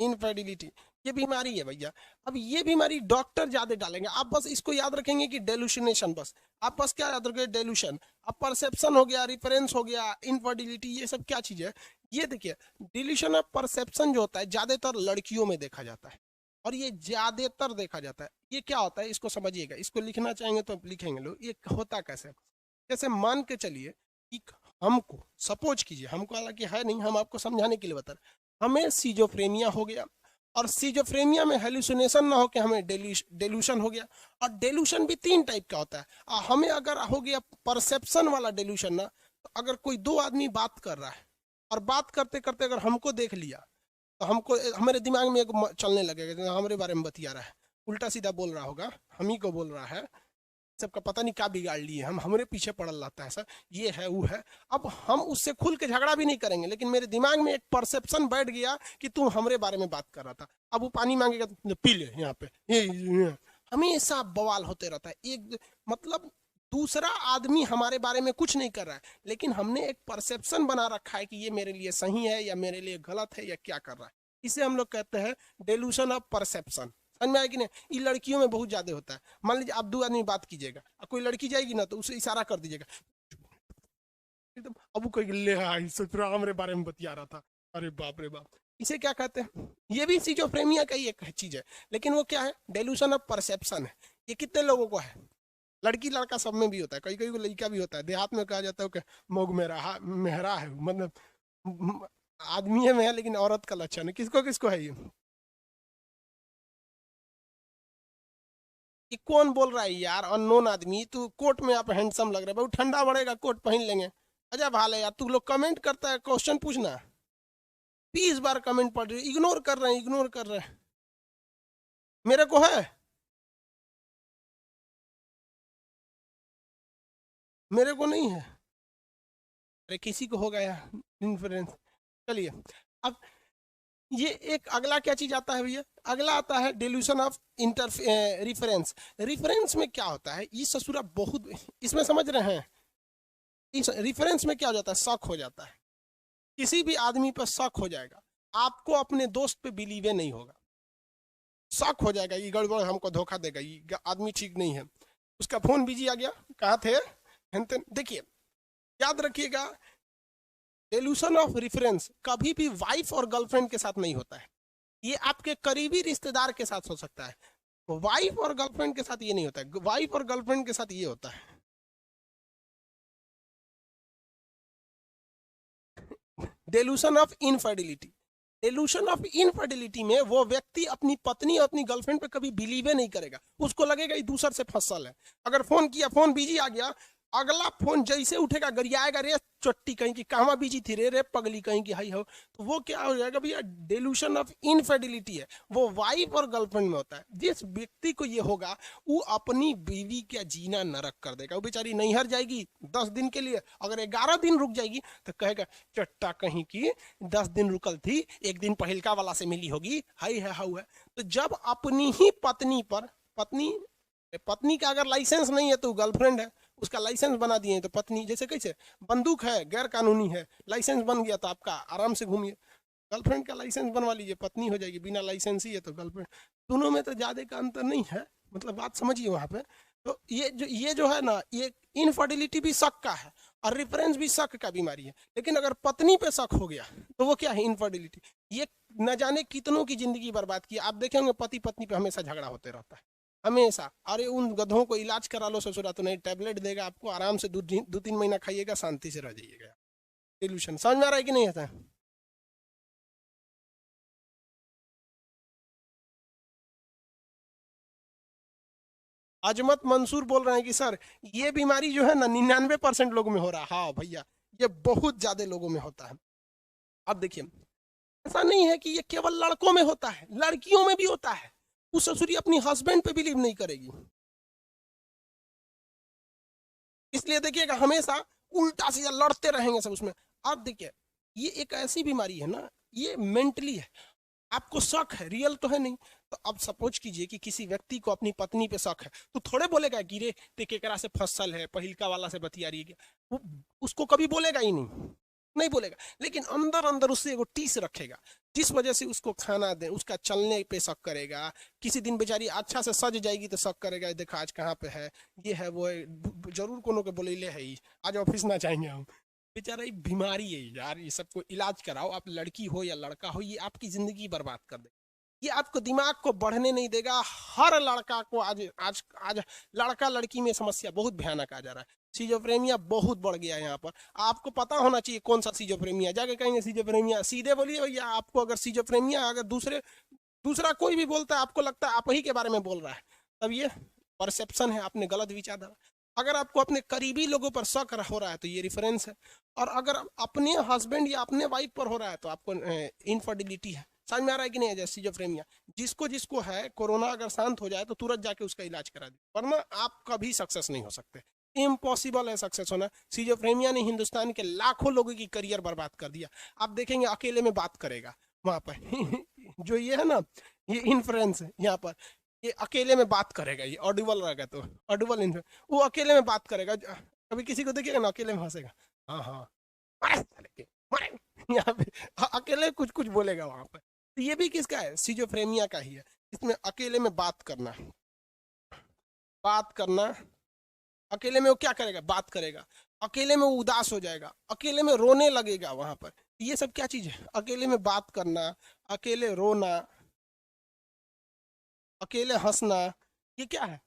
Infertility, ये बीमारी है भैया। अब ये बीमारी डॉक्टर ज्यादा डालेंगे, आप बस इसको याद रखेंगे कि डेलुसिनेशन, बस आप बस क्या याद रखेंगे, डेलुशन। अब परसेप्शन हो गया, रिफरेंस हो गया, इनफर्टिलिटी, ये सब क्या चीज है। ये देखिए, डिल्यूशन ऑफ परसेप्शन जो होता है ज्यादातर लड़कियों में देखा जाता है, और ये ज्यादातर देखा जाता है। ये क्या होता है इसको समझिएगा, इसको लिखना चाहेंगे तो लिखेंगे लोग। ये होता कैसे, जैसे मान के चलिए कि हमको, सपोज कीजिए, हमको हालांकि है नहीं, हम आपको समझाने के लिए बता रहे, हमें सीजोफ्रेनिया हो गया, और सीजोफ्रेनिया में हेलुसिनेशन ना हो के हमें डेल्यूशन हो गया। और डेल्यूशन भी तीन टाइप का होता है। हमें अगर हो गया परसेप्शन वाला डेल्यूशन ना, तो अगर कोई दो आदमी बात कर रहा है और बात करते करते अगर हमको देख लिया, तो हमको, हमारे दिमाग में एक चलने लगेगा, हमारे बारे में बतिया रहा है, उल्टा सीधा बोल रहा होगा, हम ही को बोल रहा है, सबका पता नहीं क्या बिगाड़ लिए, हम हमारे पीछे पड़ल रहता है सर, ये है वो है। अब हम उससे खुल के झगड़ा भी नहीं करेंगे, लेकिन मेरे दिमाग में एक परसेप्शन बैठ गया कि तू हमारे बारे में बात कर रहा था। अब वो पानी मांगेगा तो पी ले, यहाँ पे ये हमेशा बवाल होते रहता है। एक मतलब दूसरा आदमी हमारे बारे में कुछ नहीं कर रहा है, लेकिन हमने एक परसेप्शन बना रखा है कि ये मेरे लिए सही है या मेरे लिए गलत है या क्या कर रहा है। इसे हम लोग कहते हैं डेल्यूशन ऑफ परसेप्शन। समझ में आया कि नहीं। ये लड़कियों में बहुत ज्यादा होता है। मान लीजिए आप दो आदमी बात कीजिएगा, कोई लड़की जाएगी ना, तो उसे इशारा कर दीजिएगा, एकदम, अब वो कोई ले सोच रहा हमारे बारे में बतिया रहा था, अरे बाप रे बाप। इसे क्या कहते हैं, ये भी सिजोफ्रेनिया का ही एक चीज है, लेकिन वो क्या है, डेल्यूशन ऑफ परसेप्शन है। ये कितने लोगों को है, लड़की लड़का सब में भी होता है, कई कई को लड़का भी होता है। देहात में कहा जाता है कि मोग मेहरा है, मतलब आदमी में है लेकिन औरत का लक्षण है। किसको किसको है ये कौन बोल रहा है यार, अननोन आदमी। तू कोट में आप हैंडसम लग रहा है, बहुत ठंडा पड़ेगा कोट पहन लेंगे। अजब हाल है यार, तू लोग कमेंट करता है, क्वेश्चन पूछना 20 बार कमेंट पढ़ रहे, इग्नोर कर रहे हैं, इग्नोर कर रहे हैं। मेरे को है, मेरे को नहीं है, अरे किसी को होगा यार इन्फ्लुएंस। चलिए, अब ये एक अगला क्या चीज आता है भैया, अगला आता है dilution of inter reference. Reference में क्या होता है, ये ससुरा बहुत, इसमें समझ रहे हैं, इस रिफरेंस में क्या हो जाता है, शक हो जाता है। किसी भी आदमी पर शक हो जाएगा, आपको अपने दोस्त पे बिलीव नहीं होगा, शक हो जाएगा, ये गड़बड़, हमको धोखा देगा, ये आदमी ठीक नहीं है। उसका फोन बिजी आ गया, कहा थे देखिए, याद रखिएगा, डेल्यूशन ऑफ रेफरेंस कभी भी वाइफ और गर्लफ्रेंड के साथ नहीं होता है। ये आपके करीबी रिश्तेदार के साथ हो सकता है, वाइफ और गर्लफ्रेंड के साथ ये नहीं होता है। वाइफ और गर्लफ्रेंड के साथ ये होता है dilution of infertility. Dilution of infertility में वो व्यक्ति अपनी पत्नी और अपनी गर्लफ्रेंड पे कभी बिलीव नहीं करेगा, उसको लगेगा ये दूसर से फसल है। अगर फोन किया, फोन बिजी आ गया, अगला फोन जैसे उठेगा गरियाएगा, रे चट्टी कहीं की कहाँ बिजी थी रे, रे पगली कहीं की, हाई हो। तो वो क्या हो जाएगा भैया, डेल्यूशन ऑफ इनफर्टिलिटी है, वो वाइफ और गर्लफ्रेंड में होता है। जिस व्यक्ति को ये होगा, वो अपनी बीवी का जीना नरक कर देगा। वो बेचारी नैहर जाएगी 10 दिन के लिए, अगर 11 दिन रुक जाएगी तो कहेगा चट्टा कहीं की 10 दिन रुकल थी, एक दिन पहिलका वाला से मिली होगी, हाई है हाउ है। तो जब अपनी ही पत्नी पर, पत्नी पत्नी का अगर लाइसेंस नहीं है तो गर्लफ्रेंड है, उसका लाइसेंस बना दिए तो पत्नी, जैसे कैसे बंदूक है गैर कानूनी है, लाइसेंस बन गया तो आपका आराम से घूमिए। गर्लफ्रेंड का लाइसेंस बनवा लीजिए, पत्नी हो जाएगी, बिना लाइसेंस ही है तो गर्लफ्रेंड। दोनों में तो ज्यादा का अंतर नहीं है, मतलब बात समझिए वहां पे। तो ये जो है ना, ये इनफर्टिलिटी भी शक का है, और रेफरेंस भी शक का बीमारी है। लेकिन अगर पत्नी पे शक हो गया तो वो क्या है, इनफर्टिलिटी। ये न जाने कितनों की जिंदगी बर्बाद की। आप देखेंगे पति पत्नी पे हमेशा झगड़ा होते रहता है, हमेशा। अरे उन गधों को इलाज करा लो ससुरा, तो नहीं, टैबलेट देगा आपको, आराम से 2-3 महीना खाइएगा, शांति से रह जाइएगा। सोल्यूशन समझ में आ रहा है कि नहीं आता। अजमत मंसूर बोल रहे हैं कि सर ये बीमारी जो है ना 99% लोगों में हो रहा है। हाँ भैया, ये बहुत ज्यादा लोगों में होता है। अब देखिए, ऐसा नहीं है कि ये केवल लड़कों में होता है, लड़कियों में भी होता है। उस ससुरी अपनी हस्बैंड पे बिलीव नहीं करेगी, इसलिए देखिएगा हमेशा उल्टा सीधा लड़ते रहेंगे सब उसमें। अब देखिए, ये एक ऐसी बीमारी है ना, ये मेंटली है, आपको शक है, रियल तो है नहीं। तो अब सपोज कीजिए कि किसी व्यक्ति को अपनी पत्नी पे शक है, तो थोड़े बोलेगा कि रे ते केकरा से फसल है, पहिलका वाला से बतिया रही है, वो उसको कभी बोलेगा ही नहीं, नहीं बोलेगा। लेकिन अंदर अंदर उससे एगो टीस रखेगा, जिस वजह से उसको खाना दें, उसका चलने पे शक करेगा। किसी दिन बेचारी अच्छा से सज जाएगी तो शक करेगा, देखा आज कहाँ पे है, ये है वो है, जरूर कोनो के बोले ले है ही, आज ऑफिस ना जाएंगे हम। बेचारा ये बीमारी है यार, ये सबको इलाज कराओ। आप लड़की हो या लड़का हो, ये आपकी जिंदगी बर्बाद कर दे, ये आपको दिमाग को बढ़ने नहीं देगा। हर लड़का को आज आज आज लड़का लड़की में समस्या बहुत भयानक आ जा रहा है। सीजोफ्रेनिया बहुत बढ़ गया है यहाँ पर। आपको पता होना चाहिए कौन सा सीजोफ्रेनिया, जाके कहेंगे सीजोफ्रेनिया, सीधे बोलिए भैया। आपको अगर सीजोफ्रेनिया, अगर दूसरा कोई भी बोलता है, आपको लगता है आप ही के बारे में बोल रहा है, तब ये परसेप्शन है, आपने गलत विचारधारा। अगर आपको अपने करीबी लोगों पर शक हो रहा है तो ये रेफरेंस है। और अगर अपने हस्बैंड या अपने वाइफ पर हो रहा है तो आपको इनफर्टिलिटी है। समझ में आ रहा है कि नहीं? जैसे सीजोफ्रेनिया जिसको जिसको है, कोरोना अगर शांत हो जाए तो तुरंत जाके उसका इलाज करा दे, वरना आप कभी सक्सेस नहीं हो सकते। इम्पॉसिबल है सक्सेस होना। सीजोफ्रेनिया ने हिंदुस्तान के लाखों लोगों की करियर बर्बाद कर दिया। आप देखेंगे अकेले में बात करेगा वहां पर जो ये है ना, ये इन्फ्लुएंस है यहाँ पर, ये अकेले में बात करेगा, ये ऑडिबल रहेगा तो ऑडिबल, वो अकेले में बात करेगा। कभी किसी को देखिएगा ना अकेले में हंसेगा, हाँ हाँ मारे साले के, मारे, यहाँ पे अकेले कुछ कुछ बोलेगा वहां पर। तो ये भी किसका है? सिजोफ्रेनिया का ही है। इसमें अकेले में बात करना, अकेले में वो क्या करेगा? बात करेगा। अकेले में वो उदास हो जाएगा, अकेले में रोने लगेगा वहां पर। ये सब क्या चीज है? अकेले में बात करना, अकेले रोना, अकेले हंसना, ये क्या है?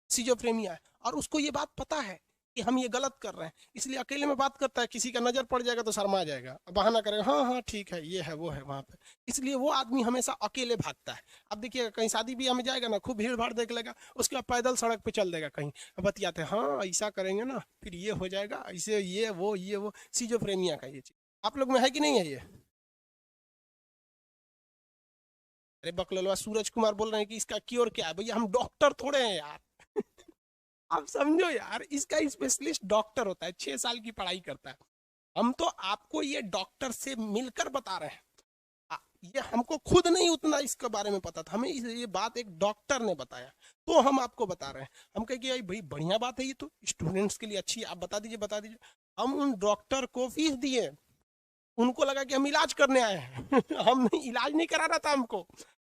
सिजोफ्रेनिया है। और उसको ये बात पता है कि हम ये गलत कर रहे हैं, इसलिए अकेले में बात करता है। किसी का नजर पड़ जाएगा तो शर्मा जाएगा, बहाना करेगा, हाँ हाँ ठीक है, ये है वो है वहां पे। इसलिए वो आदमी हमेशा अकेले भागता है। अब देखिएगा कहीं शादी ब्याह में जाएगा ना, खूब भीड़ भाड़ देख लेगा, उसके बाद पैदल सड़क पे चल देगा, कहीं बतियाते हैं, हाँ ऐसा करेंगे ना फिर ये हो जाएगा, ऐसे ये वो सिजोफ्रेनिया का ये चीज आप लोग में है कि नहीं है ये? अरे बकलोलवा सूरज कुमार बोल रहे हैं कि इसका क्योर क्या है। भैया हम डॉक्टर थोड़े हैं यार आप समझो यार, इसका स्पेशलिस्ट डॉक्टर होता है, 6 साल की पढ़ाई करता है। हम तो आपको ये डॉक्टर से मिलकर बता रहे हैं। ये हमको खुद नहीं उतना इसके बारे में पता था, हमें ये बात एक डॉक्टर ने बताया तो हम आपको बता रहे हैं। हम कहे कि भाई बढ़िया बात है, ये तो स्टूडेंट्स के लिए अच्छी है, आप बता दीजिए बता दीजिए। हम उन डॉक्टर को फीस दिए, उनको लगा कि हम इलाज करने आए हैं हम नहीं, इलाज नहीं कराना था हमको।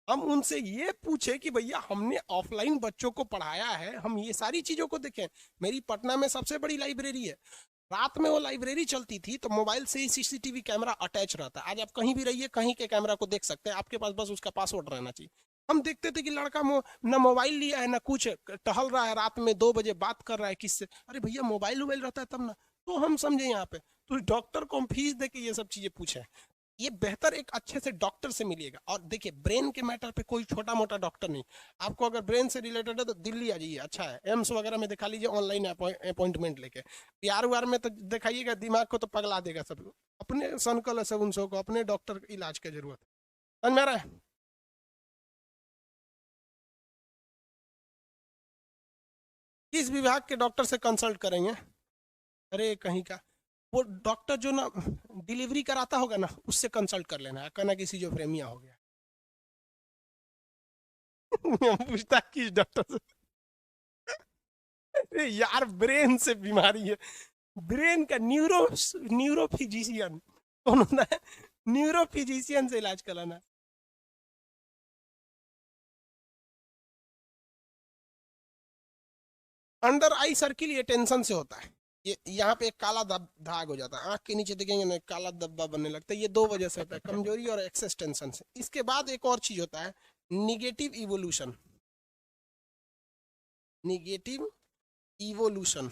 हम उनसे ये पूछे कि भैया हमने ऑफलाइन बच्चों को पढ़ाया है, हम ये सारी चीजों को देखें। मेरी पटना में सबसे बड़ी लाइब्रेरी है, रात में वो लाइब्रेरी चलती थी तो मोबाइल से ही सीसीटीवी कैमरा अटैच रहता है। आज आप कहीं भी रहिए, कहीं के कैमरा को देख सकते हैं, आपके पास बस उसका पासवर्ड रहना चाहिए। हम देखते थे कि लड़का ना मोबाइल लिया है ना कुछ, टहल रहा है रात में 2 बजे, बात कर रहा है किससे। अरे भैया मोबाइल वोबाइल रहता है तब ना। तो हम समझे यहाँ पे तो डॉक्टर को हम फीस दे के ये सब चीजें पूछे। ये बेहतर एक अच्छे से डॉक्टर से मिलिएगा। और देखिए ब्रेन के मैटर पे कोई छोटा मोटा डॉक्टर नहीं, आपको अगर ब्रेन से रिलेटेड है तो दिल्ली आ जाइए, अच्छा है, एम्स वगैरह में दिखा लीजिए, ऑनलाइन अपॉइंटमेंट लेके। बिहार उहार में तो दिखाइएगा, दिमाग को तो पगला देगा सब। अपने सनकल है सब, उन को अपने डॉक्टर इलाज की जरूरत है। समझ में आ रहा है? किस विभाग के डॉक्टर से कंसल्ट करेंगे? अरे कहीं का वो डॉक्टर जो ना डिलीवरी कराता होगा ना, उससे कंसल्ट कर लेना है, कहना कि सिजोफ्रेनिया हो गया पूछता किस डॉक्टर से? अरे यार ब्रेन से बीमारी है, ब्रेन का न्यूरो फिजिशियन कौन होता है? न्यूरो फिजिशियन से इलाज कराना। अंडर आई सर्किल ये टेंशन से होता है। ये यहाँ पे एक काला दाग हो जाता है, आंख के नीचे देखेंगे ना काला धब्बा बनने लगता है, ये 2 वजह से होता है, कमजोरी और एक्सेस टेंशन से। इसके बाद एक और चीज होता है, negative evolution. Negative evolution,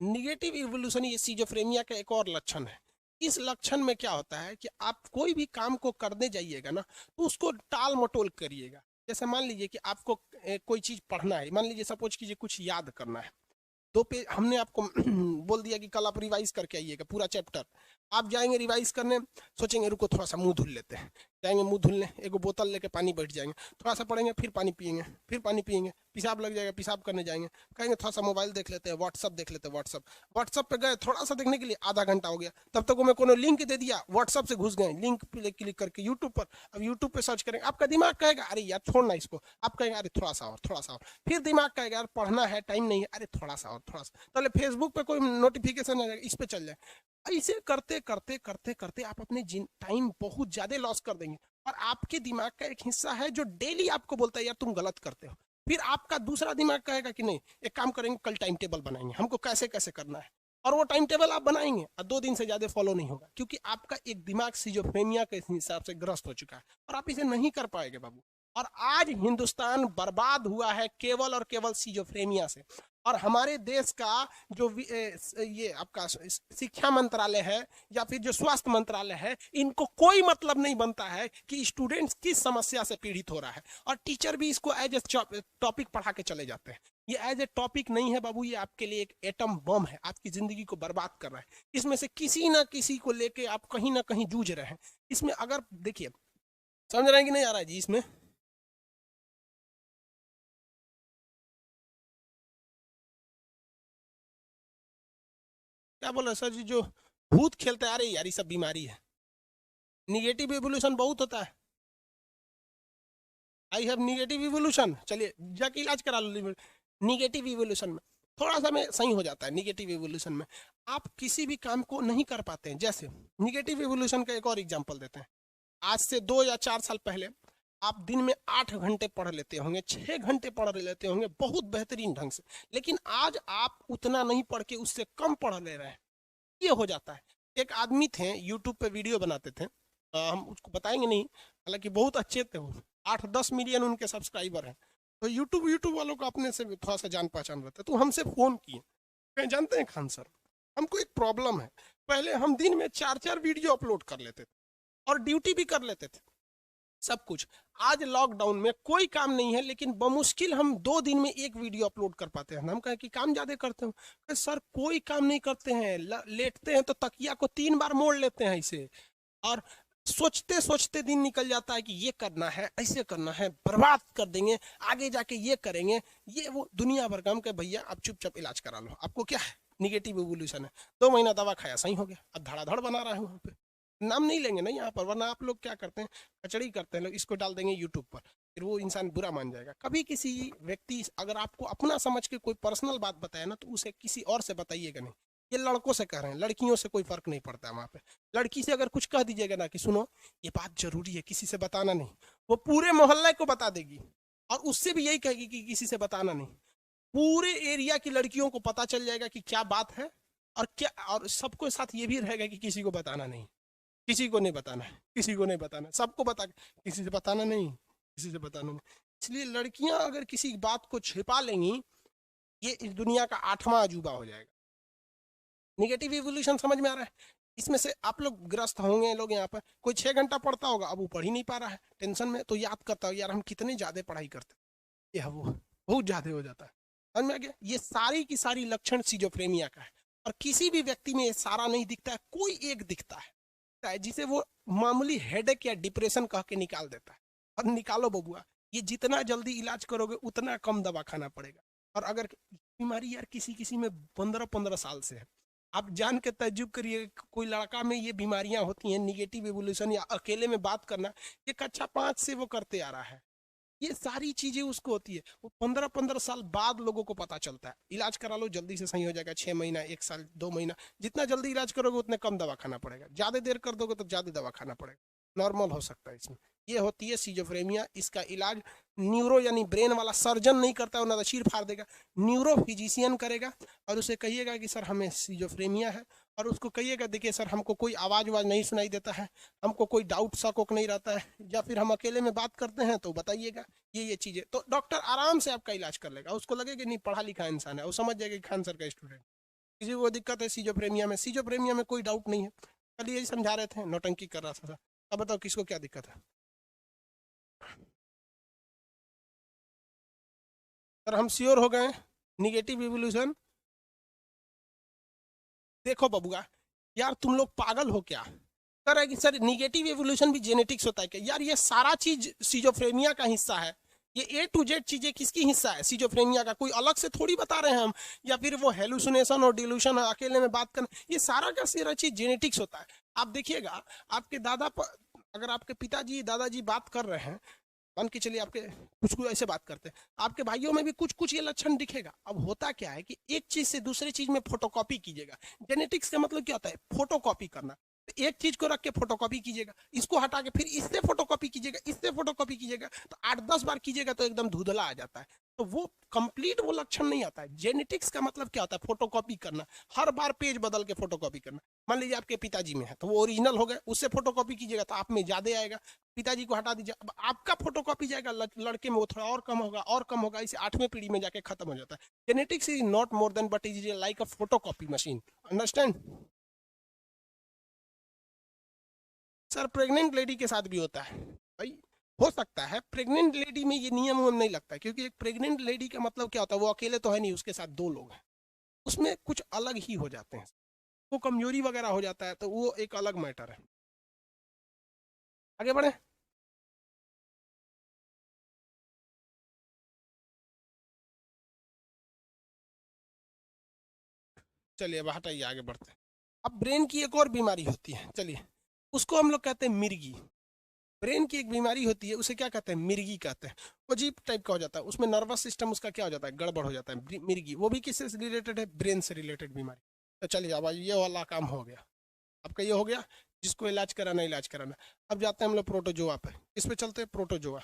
negative evolution ये सिजोफ्रेनिया का एक और लक्षण है। इस लक्षण में क्या होता है कि आप कोई भी काम को करने जाइएगा ना तो उसको टाल मटोल करिएगा। जैसे मान लीजिए कि आपको कोई चीज पढ़ना है, मान लीजिए सपोज कीजिए कुछ याद करना है, 2 पेज हमने आपको बोल दिया कि कल आप रिवाइज करके आइएगा पूरा चैप्टर। आप जाएंगे रिवाइज करने, सोचेंगे रुको थोड़ा सा मुंह धुल लेते हैं, जाएंगे मुंह धुलने, एक बोतल लेके पानी बैठ जाएंगे, थोड़ा सा पढ़ेंगे, फिर पानी पियेंगे, फिर पानी पियेंगे, पेशाब लग जाएगा, पेशाब करने जाएंगे, कहेंगे थोड़ा सा मोबाइल देख लेते हैं, व्हाट्सअप देख लेते हैं, व्हाट्सअप पे गए, थोड़ा सा देखने के लिए आधा घंटा हो गया, तब तक मैं कोनो लिंक दे दिया, व्हाट्सअप से घुस गए, लिंक पे क्लिक करके यूट्यूब पर। अब यूट्यूब पे सर्च करेंगे, आपका दिमाग कहेगा अरे यार छोड़ना इसको, आप कहेंगे अरे थोड़ा सा और थोड़ा सा और, फिर दिमाग कहेगा यार पढ़ना है टाइम नहीं है, अरे थोड़ा सा और थोड़ा सा, पहले फेसबुक पे कोई नोटिफिकेशन आ जाएगा, इस पे चल जाए। ऐसे करते करते करते करते आप अपने टाइम बहुत ज्यादा लॉस कर देंगे। और आपके दिमाग का एक हिस्सा है जो डेली आपको बोलता है यार तुम गलत करते हो। फिर आपका दूसरा दिमाग कहेगा कि नहीं, एक काम करेंगे, कल टाइम टेबल बनाएंगे, हमको कैसे कैसे करना है। और वो टाइम टेबल आप बनाएंगे और 2 दिन से ज्यादा फॉलो नहीं होगा, क्योंकि आपका एक दिमाग सिजोफ्रेनिया के हिसाब से ग्रस्त हो चुका है और आप इसे नहीं कर पाएंगे बाबू। और आज हिंदुस्तान बर्बाद हुआ है केवल और केवल सिजोफ्रेनिया से। और हमारे देश का जो ये आपका शिक्षा मंत्रालय है या फिर जो स्वास्थ्य मंत्रालय है, इनको कोई मतलब नहीं बनता है कि स्टूडेंट्स किस समस्या से पीड़ित हो रहा है। और टीचर भी इसको एज ए टॉपिक पढ़ा के चले जाते हैं। ये एज ए टॉपिक नहीं है बाबू, ये आपके लिए एक एटम बम है, आपकी जिंदगी को बर्बाद कर रहा है। इसमें से किसी ना किसी को लेके आप कहीं ना कहीं जूझ रहे हैं। इसमें अगर देखिए, समझ रहे हैं कि नहीं आ रहा है जी इसमें? क्या बोल रहे सर जी, जो भूत खेलते आ रहे यार, ये सब बीमारी है। निगेटिव इवोल्यूशन बहुत होता है। आई हैव निगेटिव इवोल्यूशन, चलिए जाके इलाज करा लो। निगेटिव इवोल्यूशन में थोड़ा सा में सही हो जाता है। निगेटिव इवोल्यूशन में आप किसी भी काम को नहीं कर पाते हैं। जैसे निगेटिव इवोल्यूशन का एक और एग्जांपल देते हैं। आज से 2 या 4 साल पहले आप दिन में 8 घंटे पढ़ लेते होंगे, 6 घंटे पढ़ लेते होंगे बहुत बेहतरीन ढंग से। लेकिन आज आप उतना नहीं पढ़ के उससे कम पढ़ ले रहे हैं। ये हो जाता है। एक आदमी थे यूट्यूब पे वीडियो बनाते थे, हम उसको बताएंगे नहीं, हालांकि बहुत अच्छे थे वो, 8-10 मिलियन उनके सब्सक्राइबर हैं। तो यूट्यूब वालों को अपने से थोड़ा सा जान पहचान रहता है, तो हमसे फोन किए, कहीं जानते हैं खान सर, हमको एक प्रॉब्लम है। पहले हम दिन में 4-4 वीडियो अपलोड कर लेते थे और ड्यूटी भी कर लेते थे, सब कुछ। आज लॉकडाउन में कोई काम नहीं है, लेकिन बमुश्किल हम 2 दिन में एक वीडियो अपलोड कर पाते हैं। हम कहें कि काम ज्यादा करते हो, सर कोई काम नहीं करते हैं, लेटते हैं तो तकिया को 3 बार मोड़ लेते हैं इसे, और सोचते सोचते दिन निकल जाता है कि ये करना है, ऐसे करना है, बर्बाद कर देंगे, आगे जाके ये करेंगे, ये वो दुनिया भर काम के। भैया आप चुपचाप इलाज करा लो, आपको क्या है, निगेटिव इवोल्यूशन है। 2 महीना दवा खाया, सही हो गया, अब धड़ाधड़ बना रहा है वहाँ पे। नाम नहीं लेंगे ना यहाँ पर, वरना आप लोग क्या करते हैं, कचड़ी करते हैं लोग, इसको डाल देंगे यूट्यूब पर, फिर वो इंसान बुरा मान जाएगा। कभी किसी व्यक्ति अगर आपको अपना समझ के कोई पर्सनल बात बताया ना, तो उसे किसी और से बताइएगा नहीं। ये लड़कों से कह रहे हैं, लड़कियों से कोई फर्क नहीं पड़ता है वहाँ पे। लड़की से अगर कुछ कह दीजिएगा ना कि सुनो ये बात जरूरी है, किसी से बताना नहीं, वो पूरे मोहल्ले को बता देगी। और उससे भी यही कहेगी कि किसी से बताना नहीं। पूरे एरिया की लड़कियों को पता चल जाएगा कि क्या बात है और क्या, और सबको साथ ये भी रहेगा कि किसी को बताना नहीं, किसी को नहीं बताना है, किसी को नहीं बताना, सबको बता, किसी से बताना नहीं, किसी से बताना नहीं। इसलिए लड़कियां अगर किसी बात को छिपा लेंगी, ये इस दुनिया का 8वां अजूबा हो जाएगा। निगेटिव इवोल्यूशन समझ में आ रहा है? इसमें से आप लोग ग्रस्त होंगे। लोग यहाँ पर कोई 6 घंटा पढ़ता होगा, अब वो पढ़ ही नहीं पा रहा है टेंशन में, तो याद करता हो यार हम कितने ज्यादा पढ़ाई करते, ये वो बहुत ज्यादा हो जाता है। समझ में आ गया? ये सारी की सारी लक्षण सिजोफ्रेनिया का है। और किसी भी व्यक्ति में ये सारा नहीं दिखता है, कोई एक दिखता है जिसे वो मामूली हेडेक या डिप्रेशन कह के निकाल देता है। और निकालो बबुआ, ये जितना जल्दी इलाज करोगे उतना कम दवा खाना पड़ेगा। और अगर बीमारी यार किसी किसी में 15-15 साल से है, आप जान के तजुब करिए, कोई लड़का में ये बीमारियां होती हैं, निगेटिव इवोल्यूशन या अकेले में बात करना, ये कक्षा 5 से वो करते आ रहा है। ये सारी चीजें उसको होती है, वो 15-15 साल बाद लोगों को पता चलता है। इलाज करा लो, जल्दी से सही हो जाएगा। 6 महीना, 1 साल, 2 महीना, जितना जल्दी इलाज करोगे उतने कम दवा खाना पड़ेगा। ज्यादा देर कर दोगे तो ज्यादा दवा खाना पड़ेगा। नॉर्मल हो सकता है इसमें। ये होती है सिजोफ्रेनिया। इसका इलाज न्यूरो यानी ब्रेन वाला सर्जन नहीं करता, वो नशीर फाड़ देगा, न्यूरो फिजिशियन करेगा। और उसे कहिएगा कि सर हमें सिजोफ्रेनिया है, और उसको कहिएगा देखिए सर हमको कोई आवाज़ वाज नहीं सुनाई देता है, हमको कोई डाउट शक नहीं रहता है, या फिर हम अकेले में बात करते हैं तो बताइएगा ये चीज़ें, तो डॉक्टर आराम से आपका इलाज कर लेगा। उसको लगेगा नहीं पढ़ा लिखा इंसान है, वो समझ जाएगा कि खान सर का स्टूडेंट। किसी को दिक्कत है सिजोफ्रेनिया में, सिजोफ्रेनिया में कोई डाउट नहीं है। कल यही समझा रहे थे, नौटंकी कर रहा था। अब बताओ किसको क्या दिक्कत है? सर हम श्योर हो गए निगेटिव इवोल्यूशन। देखो बबुआ, यार तुम लोग पागल हो क्या? कर है कि सर निगेटिव एवोल्यूशन भी जेनेटिक्स होता है क्या? यार ये सारा चीज सिजोफ्रेनिया का हिस्सा है। ये A to Z चीजें किसकी हिस्सा है? सिजोफ्रेनिया का। कोई अलग से थोड़ी बता रहे हैं हम, या फिर वो हेलुसिनेशन और डिल्यूशन अकेले में बात करना, ये सारा का सारा चीज जेनेटिक्स होता है। आप देखिएगा, आपके दादा पर, अगर आपके पिताजी दादाजी बात कर रहे हैं मान के चलिए आपके कुछ कुछ ऐसे बात करते हैं, आपके भाइयों में भी कुछ कुछ ये लक्षण दिखेगा। अब होता क्या है कि एक चीज से दूसरी चीज में फोटोकॉपी कीजिएगा। जेनेटिक्स का मतलब क्या होता है? फोटोकॉपी करना। तो एक चीज को रख के फोटोकॉपी कीजिएगा, इसको हटा के फिर इससे फोटोकॉपी कीजिएगा, इससे फोटोकॉपी कीजिएगा, तो 8-10 बार कीजिएगा तो एकदम धुंधला आ जाता है। तो वो कंप्लीट वो लक्षण नहीं आता है। जेनेटिक्स का मतलब क्या होता है? फोटोकॉपी करना, हर बार पेज बदल के फोटोकॉपी करना। मान लीजिए आपके पिताजी में है तो वो ओरिजिनल हो गए, उससे फोटोकॉपी कीजिएगा तो आप में ज्यादा आएगा। पिताजी को हटा दीजिए, अब आपका फोटोकॉपी जाएगा, लड़के में वो थोड़ा और कम होगा और कम होगा, इसे 8वें पीढ़ी में जाके खत्म हो जाता है। Genetics is not more than but is like a photocopy machine. Understand? Sir pregnant lady के साथ भी होता है भाई, हो सकता है। प्रेग्नेंट लेडी में ये नियम उयम नहीं लगता है, क्योंकि एक प्रेग्नेंट लेडी का मतलब क्या होता है? वो अकेले तो है नहीं, उसके साथ 2 लोग हैं, उसमें कुछ अलग ही हो जाते हैं। वो कमजोरी वगैरह हो जाता है तो वो एक अलग मैटर है। आगे बढ़े। चलिए अब हटाइए, आगे बढ़ते हैं। अब ब्रेन की एक और बीमारी होती है, चलिए उसको हम लोग कहते हैं मिर्गी। ब्रेन की एक बीमारी होती है, उसे क्या कहते हैं? मिर्गी कहते हैं। वो अजीब टाइप का हो जाता है, उसमें नर्वस सिस्टम उसका क्या हो जाता है? गड़बड़ हो जाता है। मिर्गी वो भी किससे रिलेटेड है? ब्रेन से रिलेटेड बीमारी। तो चलिए अब ये वाला काम हो गया, आपका ये हो गया जिसको इलाज कराना, इलाज कराना। अब जाते हैं हम लोग प्रोटोजोआ पे। इस पे चलते हैं, प्रोटोजोआ।